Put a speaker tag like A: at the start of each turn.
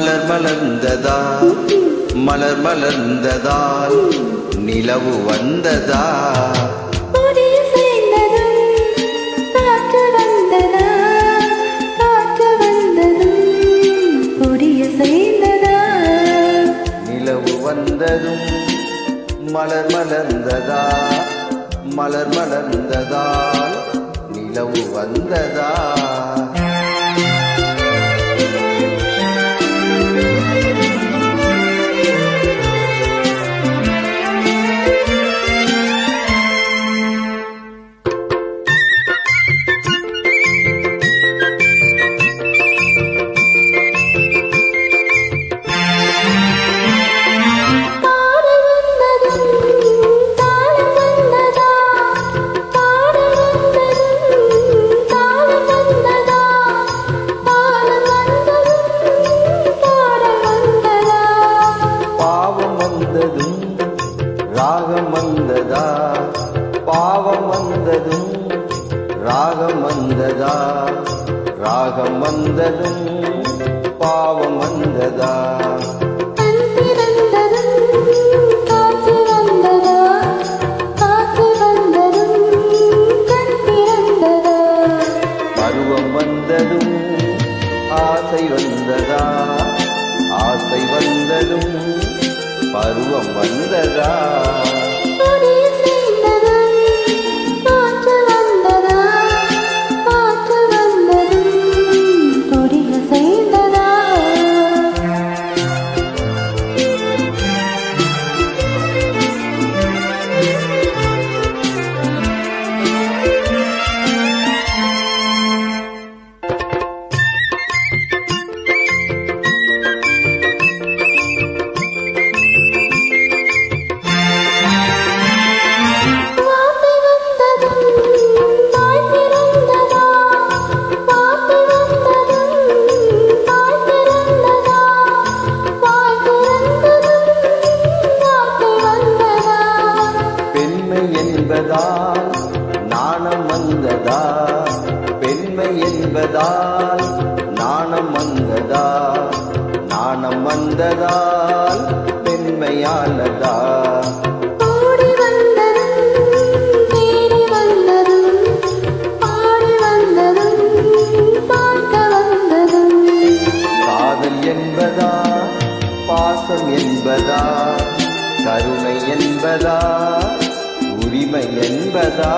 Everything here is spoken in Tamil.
A: மலர் மலர்ந்ததா மலர் மலர்ந்ததால் நிலவு வந்ததா நிலவு வந்ததும் மலர் மலர்ந்ததா மலர் மலர்ந்ததால் நிலவு வந்ததா ராகம் வந்ததா பாவம் வந்ததும் ராகம் வந்ததா ராகம் வந்ததும் பாவம் வந்ததா பருவம் வந்ததும் ஆசை வந்ததா ஆசை வந்ததும் பருவம் வந்ததா நாணம் வந்ததா பெண்மை என்பதால் நாணம் வந்ததா நாணம் வந்ததால் பெண்மையானதா காதல் என்பதா பாசம் என்பதா கருணை என்பதா உரிமை என்பதா